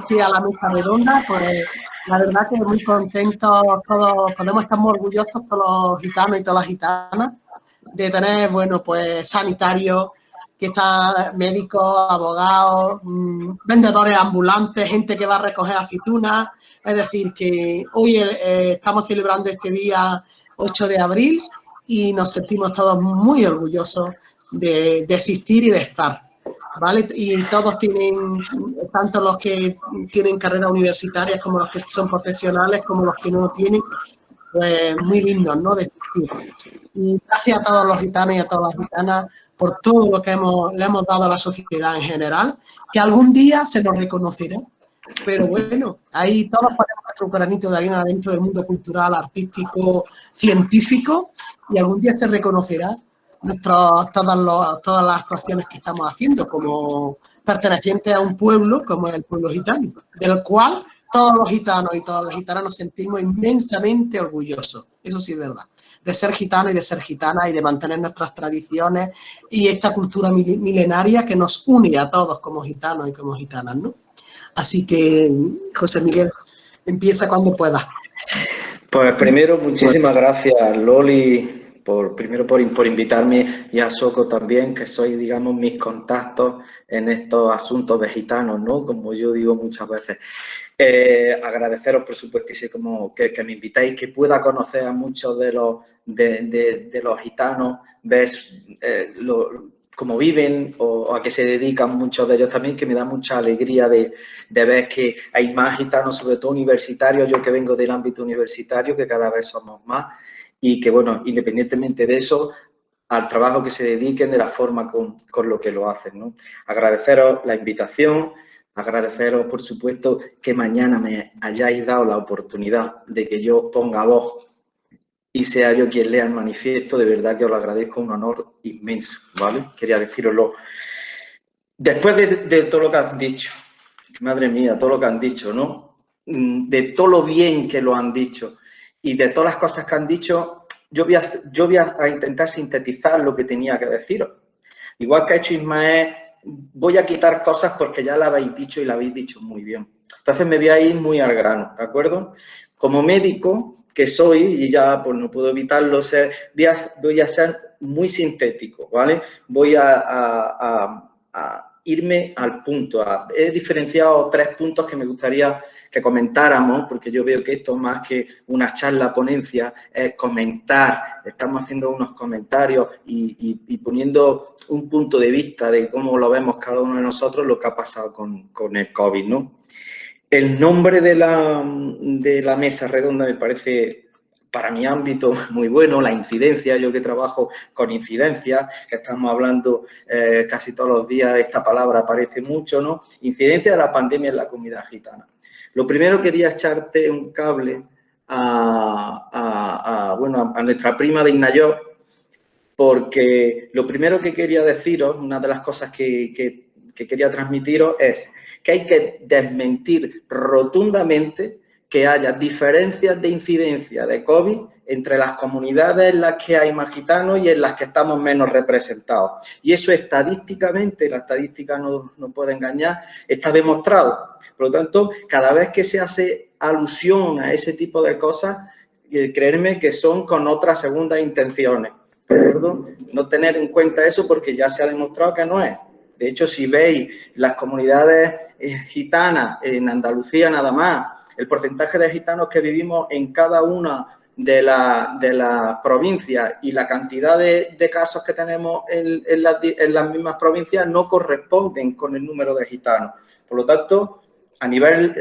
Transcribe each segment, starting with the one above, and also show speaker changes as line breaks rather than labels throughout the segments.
asistir a la mesa redonda, pues la verdad que muy contentos todos, podemos estar muy orgullosos todos los gitanos y todas las gitanas de tener, bueno, pues sanitarios, que están médicos, abogados, vendedores ambulantes, gente que va a recoger aceitunas. Es decir, que hoy estamos celebrando este día 8 de abril y nos sentimos todos muy orgullosos de existir y de estar, ¿vale? Y todos tienen, tanto los que tienen carreras universitarias como los que son profesionales, como los que no tienen, pues muy dignos, ¿no?, de existir. Y gracias a todos los gitanos y a todas las gitanas por todo lo que le hemos dado a la sociedad en general, que algún día se nos reconocerá. Pero bueno, ahí todos ponemos nuestro granito de arena dentro del mundo cultural, artístico, científico, y algún día se reconocerá todas las actuaciones que estamos haciendo como pertenecientes a un pueblo como es el pueblo gitano, del cual todos los gitanos y todas las gitanas nos sentimos inmensamente orgullosos. Eso sí es verdad, de ser gitano y de ser gitana y de mantener nuestras tradiciones y esta cultura milenaria que nos une a todos como gitanos y como gitanas, ¿no? Así que, José Miguel, empieza cuando puedas.
Pues primero, muchísimas gracias, Loli, por invitarme, y a Soko también, que sois, digamos, mis contactos en estos asuntos de gitanos, ¿no? Como yo digo muchas veces. Agradeceros, por supuestísimo, que me invitáis, que pueda conocer a muchos de los gitanos, ves cómo viven o a qué se dedican muchos de ellos también, que me da mucha alegría de ver que hay más gitanos, sobre todo universitarios, yo que vengo del ámbito universitario, que cada vez somos más, y que, bueno, independientemente de eso, al trabajo que se dediquen, de la forma con lo que lo hacen, ¿no? Agradeceros la invitación, agradeceros, por supuesto, que mañana me hayáis dado la oportunidad de que yo ponga voz y sea yo quien lea el manifiesto. De verdad que os lo agradezco, un honor inmenso, ¿vale? Quería decíroslo. Después de todo lo que han dicho, madre mía, todo lo que han dicho, ¿no? De todo lo bien que lo han dicho y de todas las cosas que han dicho, yo voy a intentar sintetizar lo que tenía que deciros. Igual que ha hecho Ismael, voy a quitar cosas porque ya la habéis dicho y la habéis dicho muy bien. Entonces me voy a ir muy al grano, ¿de acuerdo? Como médico que soy, y ya pues no puedo evitarlo, voy a ser muy sintético, ¿vale? Voy a irme al punto. He diferenciado 3 puntos que me gustaría que comentáramos, porque yo veo que esto más que una charla ponencia es comentar. Estamos haciendo unos comentarios y poniendo un punto de vista de cómo lo vemos cada uno de nosotros, lo que ha pasado con el COVID, ¿no? El nombre de la mesa redonda me parece, para mi ámbito, muy bueno. La incidencia, yo que trabajo con incidencia, que estamos hablando casi todos los días, esta palabra aparece mucho, ¿no? Incidencia de la pandemia en la comunidad gitana. Lo primero, quería echarte un cable a nuestra prima de Ignayor, porque lo primero que quería deciros, una de las cosas que quería transmitiros es que hay que desmentir rotundamente que haya diferencias de incidencia de COVID entre las comunidades en las que hay más gitanos y en las que estamos menos representados. Y eso estadísticamente, la estadística no puede engañar, está demostrado. Por lo tanto, cada vez que se hace alusión a ese tipo de cosas, creerme que son con otras segundas intenciones. ¿De acuerdo? No tener en cuenta eso porque ya se ha demostrado que no es. De hecho, si veis las comunidades gitanas en Andalucía nada más, el porcentaje de gitanos que vivimos en cada una de las provincias y la cantidad de casos que tenemos en las mismas provincias no corresponden con el número de gitanos. Por lo tanto, a nivel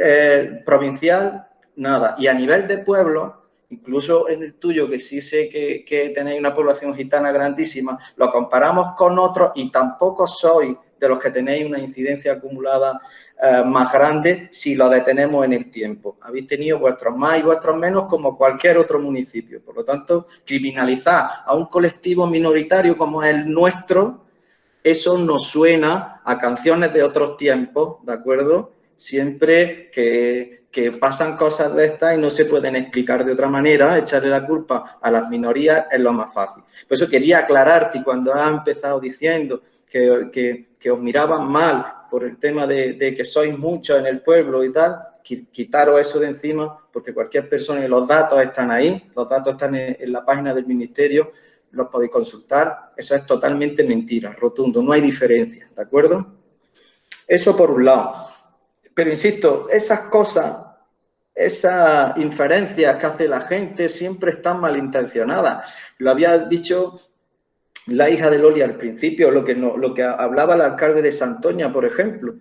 provincial, nada. Y a nivel de pueblo, incluso en el tuyo, que sí sé que tenéis una población gitana grandísima, lo comparamos con otros y tampoco sois de los que tenéis una incidencia acumulada más grande si lo detenemos en el tiempo. Habéis tenido vuestros más y vuestros menos como cualquier otro municipio. Por lo tanto, criminalizar a un colectivo minoritario como es el nuestro, eso nos suena a canciones de otros tiempos, ¿de acuerdo? Siempre que pasan cosas de estas y no se pueden explicar de otra manera, echarle la culpa a las minorías es lo más fácil. Por eso quería aclararte, y cuando has empezado diciendo que os miraban mal por el tema de que sois muchos en el pueblo y tal, quitaros eso de encima, porque cualquier persona, y los datos están ahí, los datos están en la página del ministerio, los podéis consultar. Eso es totalmente mentira, rotundo, no hay diferencia, ¿de acuerdo? Eso por un lado. Pero insisto, esas cosas, esas inferencias que hace la gente siempre están malintencionadas. Lo había dicho la hija de Loli al principio, lo que hablaba el alcalde de Santoña, por ejemplo,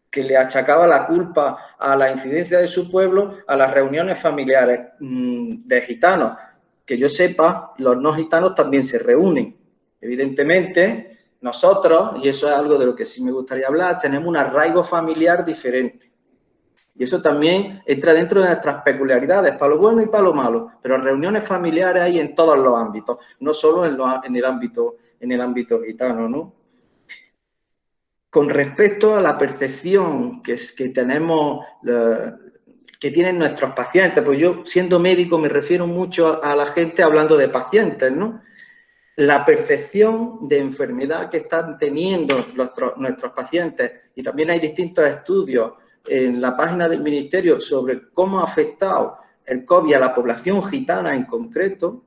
que le achacaba la culpa a la incidencia de su pueblo a las reuniones familiares de gitanos. Que yo sepa, los no gitanos también se reúnen. Evidentemente, nosotros, y eso es algo de lo que sí me gustaría hablar, tenemos un arraigo familiar diferente. Y eso también entra dentro de nuestras peculiaridades, para lo bueno y para lo malo. Pero reuniones familiares hay en todos los ámbitos, no solo en el ámbito gitano, ¿no? Con respecto a la percepción que tenemos, que tienen nuestros pacientes, pues yo, siendo médico, me refiero mucho a la gente hablando de pacientes, ¿no? La percepción de enfermedad que están teniendo nuestros pacientes, y también hay distintos estudios en la página del Ministerio sobre cómo ha afectado el COVID a la población gitana en concreto,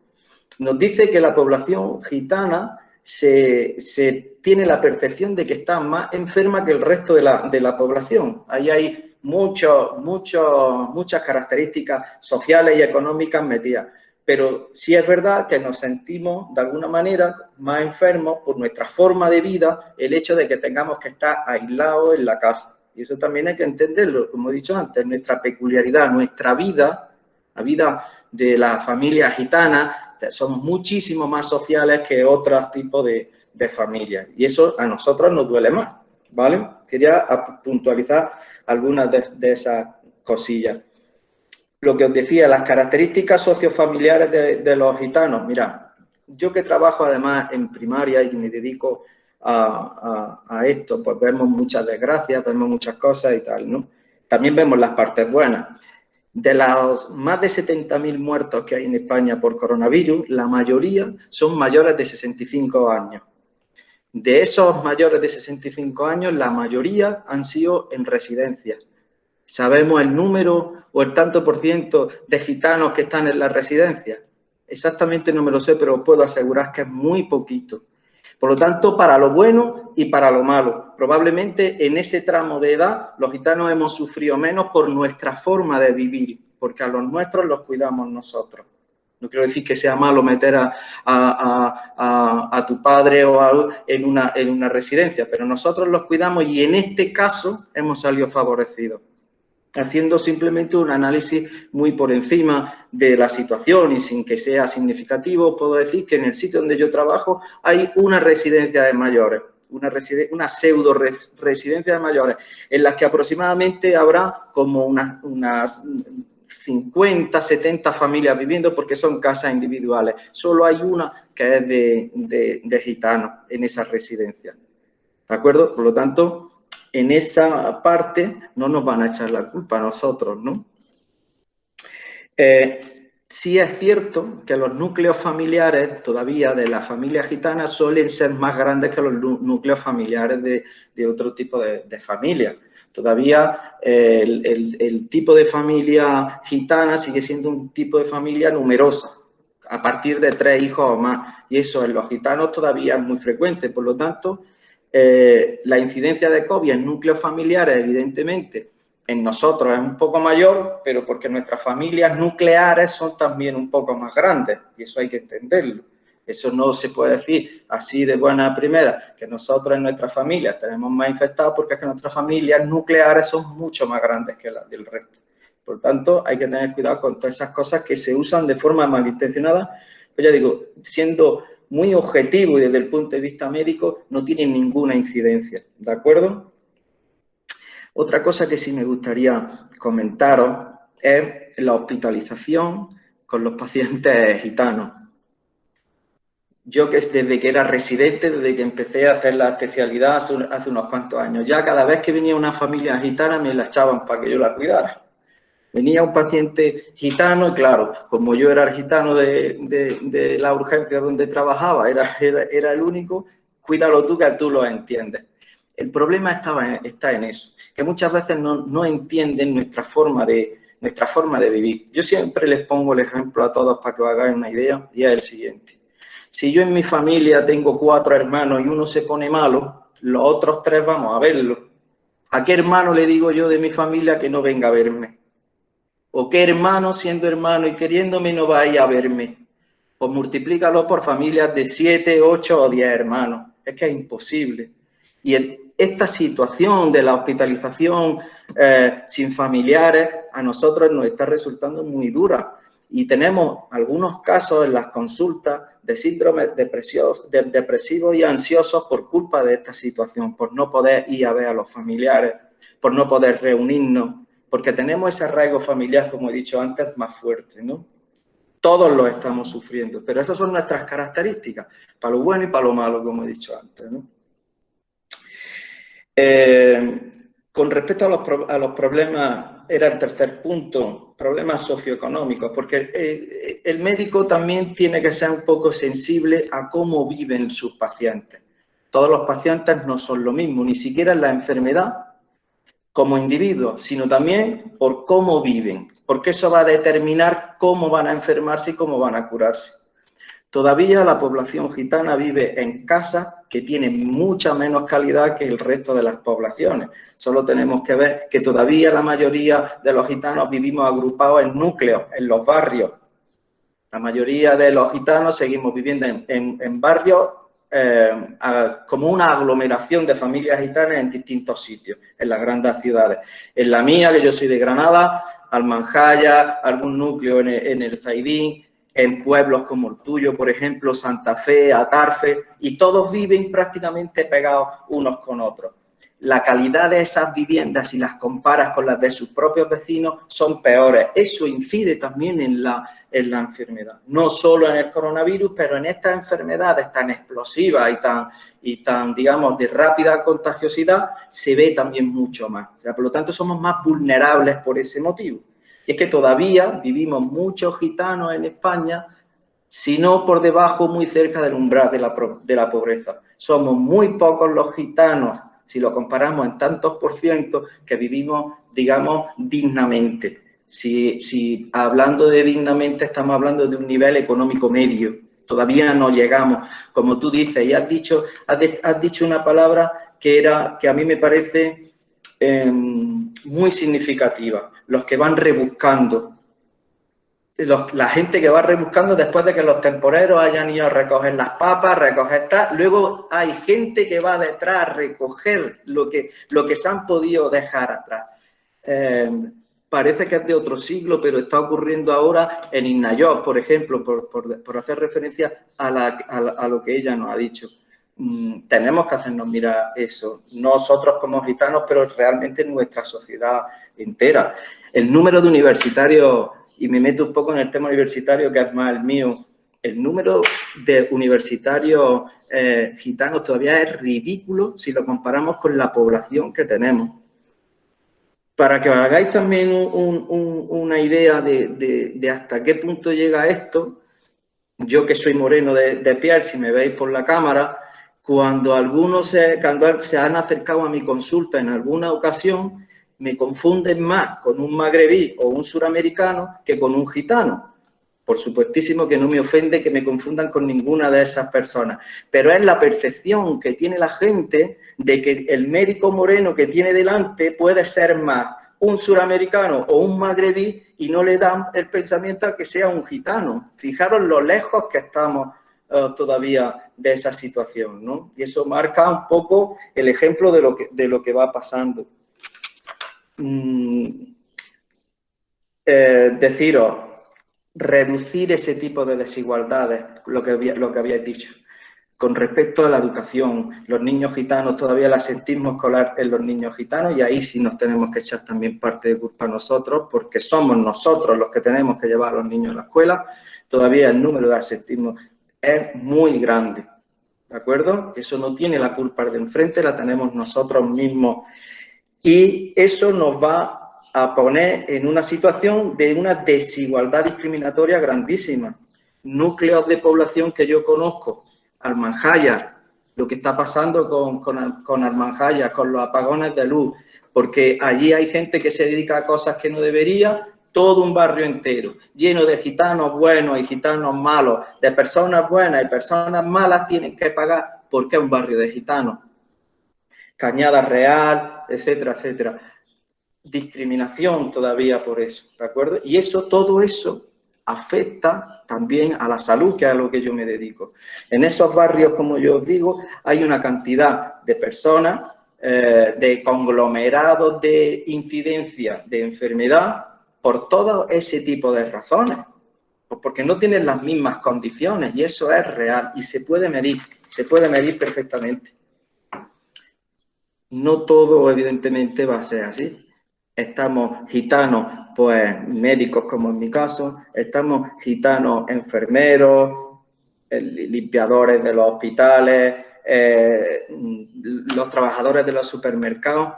nos dice que la población gitana se tiene la percepción de que está más enferma que el resto de la población. Ahí hay muchas características sociales y económicas metidas. Pero sí es verdad que nos sentimos, de alguna manera, más enfermos por nuestra forma de vida, el hecho de que tengamos que estar aislados en la casa. Y eso también hay que entenderlo, como he dicho antes, nuestra peculiaridad, nuestra vida, la vida de la familia gitana, somos muchísimo más sociales que otros tipos de familias. Y eso a nosotros nos duele más, ¿vale? Quería puntualizar algunas de esas cosillas. Lo que os decía, las características sociofamiliares de los gitanos. Mira, yo que trabajo además en primaria y me dedico a esto, pues vemos muchas desgracias, vemos muchas cosas y tal, ¿no? También vemos las partes buenas. De los más de 70.000 muertos que hay en España por coronavirus, la mayoría son mayores de 65 años. De esos mayores de 65 años, la mayoría han sido en residencias. ¿Sabemos el número o el tanto por ciento de gitanos que están en las residencias? Exactamente no me lo sé, pero os puedo asegurar que es muy poquito. Por lo tanto, para lo bueno y para lo malo. Probablemente en ese tramo de edad los gitanos hemos sufrido menos por nuestra forma de vivir, porque a los nuestros los cuidamos nosotros. No quiero decir que sea malo meter a tu padre o en una residencia, pero nosotros los cuidamos y en este caso hemos salido favorecidos. Haciendo simplemente un análisis muy por encima de la situación y sin que sea significativo, puedo decir que en el sitio donde yo trabajo hay una residencia de mayores, una pseudo residencia de mayores, en las que aproximadamente habrá como unas 50, 70 familias viviendo porque son casas individuales. Solo hay una que es de gitanos en esa residencia. ¿De acuerdo? Por lo tanto, en esa parte no nos van a echar la culpa a nosotros, ¿no? Sí es cierto que los núcleos familiares todavía de la familia gitana suelen ser más grandes que los núcleos familiares de otro tipo de familia. Todavía el tipo de familia gitana sigue siendo un tipo de familia numerosa, a partir de 3 hijos o más. Y eso en los gitanos todavía es muy frecuente. Por lo tanto, la incidencia de COVID en núcleos familiares, evidentemente, en nosotros es un poco mayor, pero porque nuestras familias nucleares son también un poco más grandes, y eso hay que entenderlo. Eso no se puede decir así de buena primera, que nosotros en nuestras familias tenemos más infectados, porque es que nuestras familias nucleares son mucho más grandes que las del resto. Por tanto, hay que tener cuidado con todas esas cosas que se usan de forma malintencionada. Pues ya digo, siendo muy objetivo y desde el punto de vista médico, no tienen ninguna incidencia, ¿de acuerdo? Otra cosa que sí me gustaría comentaros es la hospitalización con los pacientes gitanos. Yo que desde que era residente, desde que empecé a hacer la especialidad hace unos cuantos años, ya cada vez que venía una familia gitana me la echaban para que yo la cuidara. Venía un paciente gitano y claro, como yo era el gitano de la urgencia donde trabajaba, era el único, cuídalo tú que tú lo entiendes. El problema está en eso, que muchas veces no entienden nuestra forma de vivir. Yo siempre les pongo el ejemplo a todos para que os hagáis una idea, y es el siguiente. Si yo en mi familia tengo 4 hermanos y uno se pone malo, los otros 3 vamos a verlo. ¿A qué hermano le digo yo de mi familia que no venga a verme? ¿O qué hermano, siendo hermano y queriéndome, no va a ir a verme? Pues multiplícalo por familias de 7, 8 o 10 hermanos. Es que es imposible. Y esta situación de la hospitalización sin familiares a nosotros nos está resultando muy dura. Y tenemos algunos casos en las consultas de síndromes depresivos y ansiosos por culpa de esta situación, por no poder ir a ver a los familiares, por no poder reunirnos, porque tenemos ese arraigo familiar, como he dicho antes, más fuerte, ¿no? Todos lo estamos sufriendo, pero esas son nuestras características, para lo bueno y para lo malo, como he dicho antes, ¿no? Con respecto a los problemas, era el tercer punto, problemas socioeconómicos, porque el médico también tiene que ser un poco sensible a cómo viven sus pacientes. Todos los pacientes no son lo mismo, ni siquiera en la enfermedad como individuos, sino también por cómo viven, porque eso va a determinar cómo van a enfermarse y cómo van a curarse. Todavía la población gitana vive en casas que tienen mucha menos calidad que el resto de las poblaciones. Solo tenemos que ver que todavía la mayoría de los gitanos vivimos agrupados en núcleos, en los barrios. La mayoría de los gitanos seguimos viviendo en barrios como una aglomeración de familias gitanas en distintos sitios, en las grandes ciudades. En la mía, que yo soy de Granada, Almanjaya, algún núcleo en el Zaidín, en pueblos como el tuyo, por ejemplo, Santa Fe, Atarfe, y todos viven prácticamente pegados unos con otros. La calidad de esas viviendas, si las comparas con las de sus propios vecinos, son peores. Eso incide también en la enfermedad. No solo en el coronavirus, pero en estas enfermedades tan explosivas y tan, digamos, de rápida contagiosidad, se ve también mucho más. O sea, por lo tanto, somos más vulnerables por ese motivo. Y es que todavía vivimos muchos gitanos en España, si no por debajo, muy cerca del umbral de la pobreza. Somos muy pocos los gitanos, si lo comparamos en tantos por ciento, que vivimos, digamos, dignamente. Si hablando de dignamente, estamos hablando de un nivel económico medio. Todavía no llegamos. Como tú dices, y has dicho una palabra que a mí me parece muy significativa. Los que van rebuscando. La gente que va rebuscando después de que los temporeros hayan ido a recoger las papas, recoger tal, luego hay gente que va detrás a recoger lo que se han podido dejar atrás. Parece que es de otro siglo, pero está ocurriendo ahora en Innayoc, por ejemplo, por hacer referencia a lo que ella nos ha dicho. Tenemos que hacernos mirar eso, nosotros como gitanos, pero realmente nuestra sociedad entera. El número de universitarios, y me meto un poco en el tema universitario, que es más el mío, el número de universitarios gitanos todavía es ridículo si lo comparamos con la población que tenemos. Para que os hagáis también una idea de hasta qué punto llega esto, yo que soy moreno de piel, si me veis por la cámara, cuando se han acercado a mi consulta en alguna ocasión, me confunden más con un magrebí o un suramericano que con un gitano. Por supuestísimo que no me ofende que me confundan con ninguna de esas personas, pero es la percepción que tiene la gente de que el médico moreno que tiene delante puede ser más un suramericano o un magrebí y no le dan el pensamiento a que sea un gitano. Fijaros lo lejos que estamos todavía de esa situación, ¿no? Y eso marca un poco el ejemplo de lo que va pasando. Deciros, reducir ese tipo de desigualdades, lo que habíais dicho. Con respecto a la educación, los niños gitanos, todavía el asentismo escolar en los niños gitanos, y ahí sí nos tenemos que echar también parte de culpa a nosotros, porque somos nosotros los que tenemos que llevar a los niños a la escuela. Todavía el número de asentismo es muy grande, ¿de acuerdo? Eso no tiene la culpa de enfrente, la tenemos nosotros mismos. Y eso nos va a poner en una situación de una desigualdad discriminatoria grandísima. Núcleos de población que yo conozco, Almanjaya, lo que está pasando con Almanjaya, con los apagones de luz, porque allí hay gente que se dedica a cosas que no debería, todo un barrio entero, lleno de gitanos buenos y gitanos malos, de personas buenas y personas malas tienen que pagar porque es un barrio de gitanos. Cañada Real, etcétera, etcétera. Discriminación todavía por eso, ¿de acuerdo? Y eso, todo eso afecta también a la salud, que es a lo que yo me dedico. En esos barrios, como yo os digo, hay una cantidad de personas, de conglomerados de incidencia de enfermedad por todo ese tipo de razones, pues porque no tienen las mismas condiciones y eso es real y se puede medir perfectamente. No todo, evidentemente, va a ser así. Estamos gitanos, pues médicos como en mi caso, estamos gitanos enfermeros, limpiadores de los hospitales, los trabajadores de los supermercados,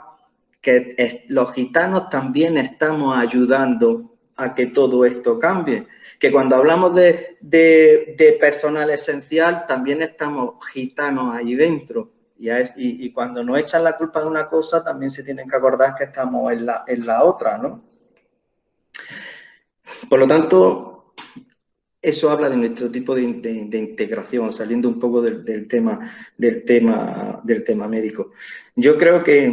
que los gitanos también estamos ayudando a que todo esto cambie. Que cuando hablamos de personal esencial, también estamos gitanos ahí dentro. Y cuando nos echan la culpa de una cosa, también se tienen que acordar que estamos en la otra, ¿no? Por lo tanto, eso habla de nuestro tipo de integración, saliendo un poco del tema médico. Yo creo que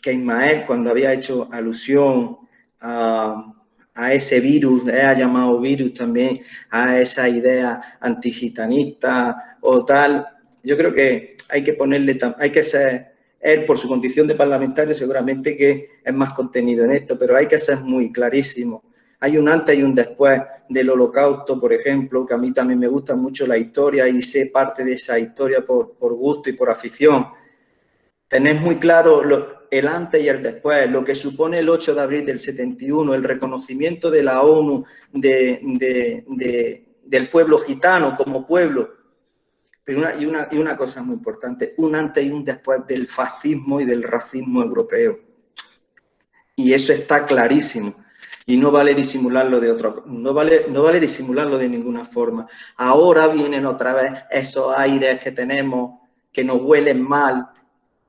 Ismael, cuando había hecho alusión a ese virus, ha llamado virus también a esa idea antigitanista o tal, yo creo que hay que ser, él por su condición de parlamentario seguramente que es más contenido en esto, pero hay que ser muy clarísimo. Hay un antes y un después del Holocausto, por ejemplo, que a mí también me gusta mucho la historia y sé parte de esa historia por gusto y por afición. Tenés muy claro el antes y el después, lo que supone el 8 de abril del 71, el reconocimiento de la ONU del pueblo gitano como pueblo. Pero una cosa muy importante, un antes y un después del fascismo y del racismo europeo. Y eso está clarísimo. Y no vale disimularlo no vale disimularlo de ninguna forma. Ahora vienen otra vez esos aires que tenemos, que nos huelen mal,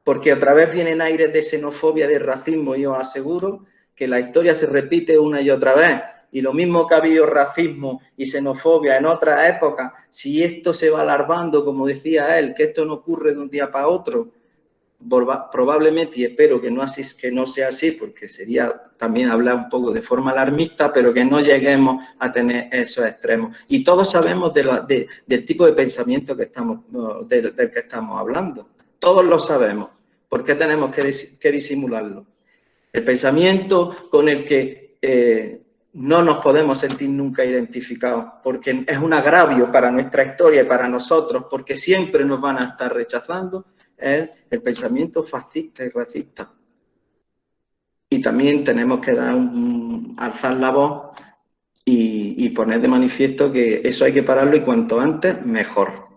porque otra vez vienen aires de xenofobia, de racismo, y os aseguro que la historia se repite una y otra vez. Y lo mismo que ha habido racismo y xenofobia en otras épocas, si esto se va alarmando, como decía él, que esto no ocurre de un día para otro, probablemente, y espero que no sea así, porque sería también hablar un poco de forma alarmista, pero que no lleguemos a tener esos extremos. Y todos sabemos del tipo de pensamiento del que estamos hablando. Todos lo sabemos. ¿Por qué tenemos que disimularlo? El pensamiento con el que no nos podemos sentir nunca identificados, porque es un agravio para nuestra historia y para nosotros, porque siempre nos van a estar rechazando, es el pensamiento fascista y racista. Y también tenemos que alzar la voz y poner de manifiesto que eso hay que pararlo y cuanto antes, mejor.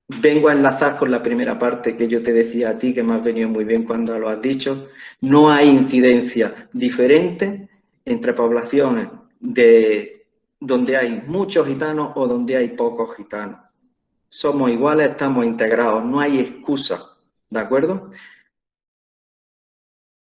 Vengo a enlazar con la primera parte que yo te decía a ti, que me has venido muy bien cuando lo has dicho. No hay incidencia diferente entre poblaciones donde hay muchos gitanos o donde hay pocos gitanos. Somos iguales, estamos integrados, no hay excusa, ¿de acuerdo?